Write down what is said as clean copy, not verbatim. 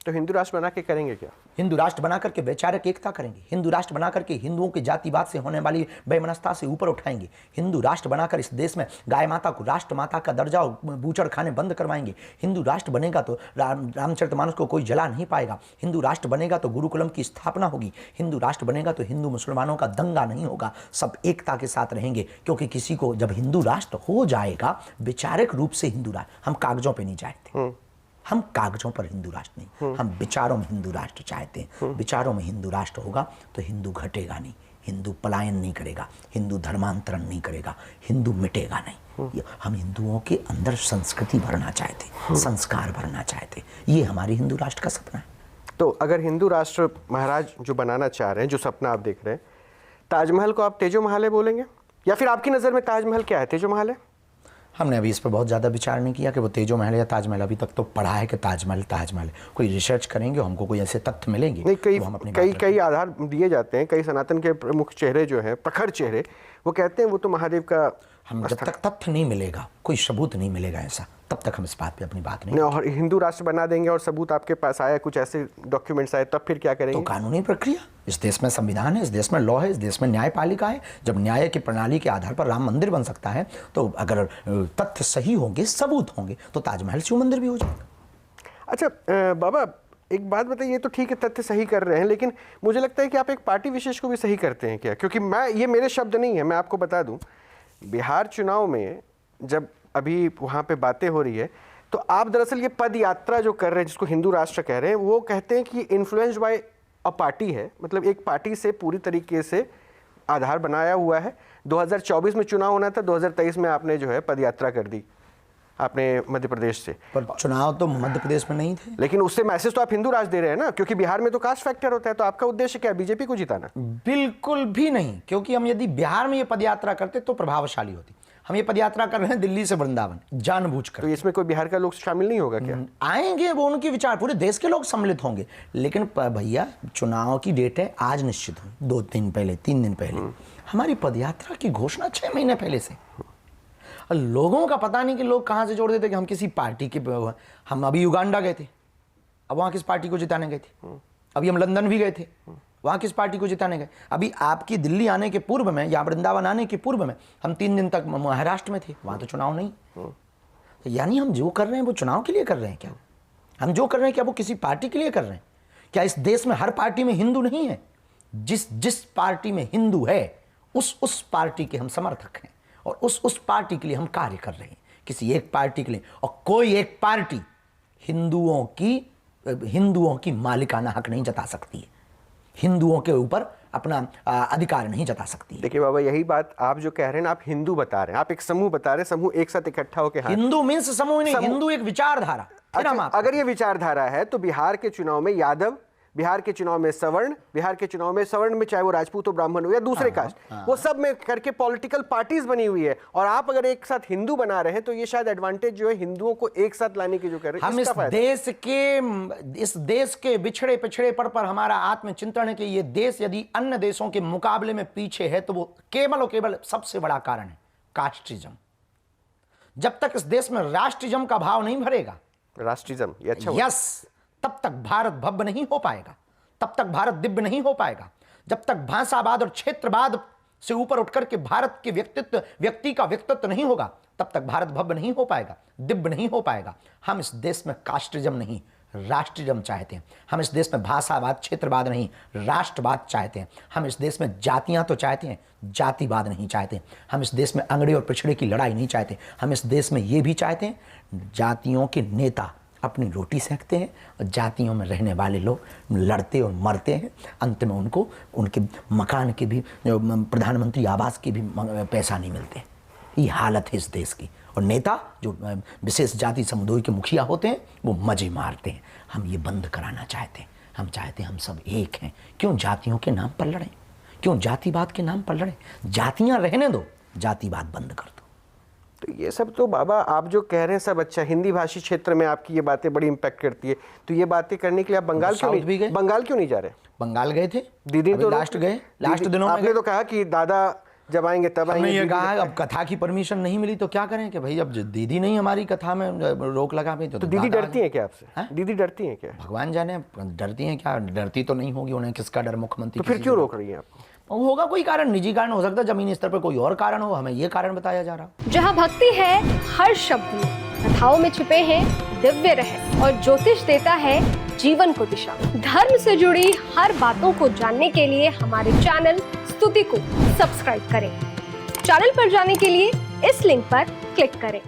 तो हिंदू राष्ट्र बना के करेंगे क्या? हिंदू राष्ट्र बना करके वैचारिक एकता करेंगे। हिंदू राष्ट्र बना करके हिंदुओं के जातिवाद से होने वाली बेमनस्ता से ऊपर उठाएंगे। हिंदू राष्ट्र बनाकर इस देश में गाय माता को राष्ट्र माता का दर्जा और बूचड़ खाने बंद करवाएंगे। हिंदू राष्ट्र बनेगा तो रामचरितमानस को कोई जला नहीं पाएगा। हिंदू राष्ट्र बनेगा तो गुरुकुलम की स्थापना होगी। हिंदू राष्ट्र बनेगा तो हिंदू मुसलमानों का दंगा नहीं होगा, सब एकता के साथ रहेंगे। क्योंकि किसी को जब हिंदू राष्ट्र हो जाएगा वैचारिक रूप से हिंदू राष्ट्र, हम कागजों पर नहीं चाहते, हम कागजों पर हिंदू राष्ट्र नहीं, हम विचारों में हिंदू राष्ट्र चाहते हैं। विचारों में हिंदू राष्ट्र होगा तो हिंदू घटेगा नहीं, हिंदू पलायन नहीं करेगा, हिंदू धर्मांतरण नहीं करेगा, हिंदू मिटेगा नहीं। हम हिंदुओं के अंदर संस्कृति भरना चाहते, संस्कार भरना चाहते, ये हमारे हिंदू राष्ट्र का सपना है। तो अगर हिंदू राष्ट्र महाराज जो बनाना चाह रहे हैं, जो सपना आप देख रहे हैं, ताजमहल को आप तेजो महल बोलेंगे, या फिर आपकी नज़र में ताजमहल क्या है, तेजो महल है? हमने अभी इस पर बहुत ज़्यादा विचार नहीं किया कि वो तेजो महल या ताजमहल। अभी तक तो पढ़ा है कि ताजमहल ताजमहल। कोई रिसर्च करेंगे, हमको कोई ऐसे तथ्य मिलेंगे नहीं, कई तो आधार दिए जाते हैं। कई सनातन के प्रमुख चेहरे जो हैं, प्रखर चेहरे, वो कहते हैं वो तो महादेव का। हम जब तक तथ्य नहीं मिलेगा, कोई सबूत नहीं मिलेगा ऐसा, तब तक हम इस बात पे अपनी बात नहीं। और हिंदू राष्ट्र बना देंगे और सबूत आपके पास आया, कुछ ऐसे डॉक्यूमेंट्स आए, तब फिर क्या करेंगे? तो कानूनी प्रक्रिया, इस देश में संविधान है, इस देश में लॉ है, इस देश में न्यायपालिका है। जब न्याय की प्रणाली के आधार पर राम मंदिर बन सकता है, तो अगर तथ्य सही होंगे, सबूत होंगे, तो ताजमहल शिव मंदिर भी हो जाएगा। अच्छा बाबा, एक बात बताइए, ये तो ठीक है तथ्य सही कर रहे हैं, लेकिन मुझे लगता है कि आप एक पार्टी विशेष को भी सही करते हैं क्या? क्योंकि ये मेरे शब्द नहीं है, मैं आपको बता दूं, बिहार चुनाव में जब अभी वहाँ पे बातें हो रही है, तो आप दरअसल ये पद यात्रा जो कर रहे हैं, जिसको हिंदू राष्ट्र कह रहे हैं, वो कहते हैं कि इन्फ्लुएंस्ड बाय अ पार्टी है, मतलब एक पार्टी से पूरी तरीके से आधार बनाया हुआ है। 2024 में चुनाव होना था, 2023 में आपने जो है पद यात्रा कर दी आपने मध्य प्रदेश से। पर चुनाव तो मध्य प्रदेश में नहीं थे। लेकिन उससे मैसेज तो आप हिंदू राष्ट्र दे रहे हैं ना, क्योंकि बिहार में तो कास्ट फैक्टर होता है। तो आपका उद्देश्य क्या है, बीजेपी को जिताना? बिल्कुल भी नहीं, क्योंकि हम यदि बिहार में ये पदयात्रा करते तो प्रभावशाली होती। हम ये पदयात्रा कर रहे हैं दिल्ली से वृंदावन, जानबूझकर। तो इसमें कोई बिहार का लोग शामिल नहीं होगा क्या? आएंगे, वो उनके विचार, पूरे देश के लोग सम्मिलित होंगे। लेकिन भैया चुनाव की डेट है, आज निश्चित हुई, 2 दिन पहले, 3 दिन पहले। हमारी पदयात्रा की घोषणा 6 महीने पहले से। लोगों का पता नहीं कि लोग कहां से जोड़ देते कि हम किसी पार्टी के। हम अभी युगांडा गए थे, अब वहां किस पार्टी को जिताने गए थे। अभी हम लंदन भी गए थे, वहां किस पार्टी को जिताने गए। अभी आपकी दिल्ली आने के पूर्व में या वृंदावन आने के पूर्व में हम 3 दिन तक महाराष्ट्र में थे, वहां तो चुनाव नहीं। तो यानी हम जो कर रहे हैं वो चुनाव के लिए कर रहे हैं क्या? हम जो कर रहे हैं क्या वो किसी पार्टी के लिए कर रहे हैं क्या? इस देश में हर पार्टी में हिंदू नहीं है। जिस पार्टी में हिंदू है उस पार्टी के हम समर्थक हैं, और उस पार्टी के लिए हम कार्य कर रहे हैं, किसी एक पार्टी के लिए। और कोई एक पार्टी हिंदुओं की मालिकाना हक नहीं जता सकती है, हिंदुओं के ऊपर अपना अधिकार नहीं जता सकती है। देखिए बाबा, यही बात आप जो कह रहे हैं ना, आप हिंदू बता रहे हैं, आप एक समूह बता रहे हैं, समूह एक साथ इकट्ठा होकर। हिंदू मीन्स समूह नहीं, हिंदू एक विचारधारा। अच्छा, अगर ये विचारधारा है तो बिहार के चुनाव में यादव, बिहार के चुनाव में सवर्ण, बिहार के चुनाव में सवर्ण में चाहे वो राजपूत हो, ब्राह्मण हो या दूसरे कास्ट, वो सब में करके पॉलिटिकल पार्टीज बनी हुई है। और आप अगर एक साथ हिंदू बना रहे हैं तो ये शायद एडवांटेज जो है हिंदुओं को एक साथ लाने की जो कर रहे हैं। हम इस देश के बिछड़े पिछड़े पर हमारा आत्मचिंतन है कि ये देश यदि अन्य देशों के मुकाबले में पीछे है तो वो केवल और केवल सबसे बड़ा कारण है कास्टिज्म। जब तक इस देश में राष्ट्रिज्म का भाव नहीं भरेगा, राष्ट्रिज्म ये अच्छा, यस, तब तक भारत भव्य नहीं हो पाएगा, तब तक भारत दिव्य नहीं हो पाएगा। जब तक भाषावाद और क्षेत्रवाद से ऊपर उठकर के भारत के व्यक्ति का व्यक्तित्व नहीं होगा, तब तक भारत भव्य नहीं हो पाएगा, दिव्य नहीं हो पाएगा। हम इस देश में कास्टिज्म नहीं, राष्ट्रिज्म चाहते हैं। हम इस देश में भाषावाद, क्षेत्रवाद नहीं, राष्ट्रवाद चाहते हैं। हम इस देश में जातियां तो चाहते हैं, जातिवाद नहीं चाहते। हम इस देश में अंगड़े और पिछड़े की लड़ाई नहीं चाहते। हम इस देश में ये भी चाहते हैं जातियों के नेता अपनी रोटी सेकते हैं और जातियों में रहने वाले लोग लड़ते और मरते हैं। अंत में उनको उनके मकान के भी, प्रधानमंत्री आवास के भी पैसा नहीं मिलते। ये हालत है इस देश की। और नेता जो विशेष जाति समुदाय के मुखिया होते हैं वो मजे मारते हैं। हम ये बंद कराना चाहते हैं। हम चाहते हैं हम सब एक हैं। क्यों जातियों के नाम पर लड़ें? क्यों जातिवाद के नाम पर लड़ें? जातियां रहने दो, जातिवाद बंद कर दो। तो ये सब तो बाबा आप जो कह रहे हैं सब अच्छा, हिंदी भाषी क्षेत्र में आपकी ये बातें बड़ी इम्पैक्ट करती है। तो ये बातें करने के लिए आप बंगाल क्यों नहीं जा रहे? बंगाल गए थे दीदी तो लास्ट दिनों में आपने तो कहा कि दादा जब आएंगे तब हमने आएंगे। ये कहा अब कथा की परमिशन नहीं मिली तो क्या करें कि भाई अब दीदी नहीं हमारी कथा में रोक लगा गई तो दीदी दादा डरती हैं क्या आपसे? हैं? दीदी डरती हैं क्या? भगवान जाने डरती हैं क्या, डरती तो नहीं होगी, उन्हें किसका डर मुख्यमंत्री तो फिर किसी क्यों से- रोक रही है आपको? होगा कोई कारण, निजी कारण हो सकता है, जमीनी स्तर पर कोई और कारण हो, हमें ये कारण बताया जा रहा। जहाँ भक्ति है हर शब्द में, कथाओं में छिपे हैं दिव्य रहस्य और ज्योतिष देता है जीवन को दिशा। धर्म से जुड़ी हर बातों को जानने के लिए हमारे चैनल स्तुति को सब्सक्राइब करें। चैनल पर जाने के लिए इस लिंक पर क्लिक करें।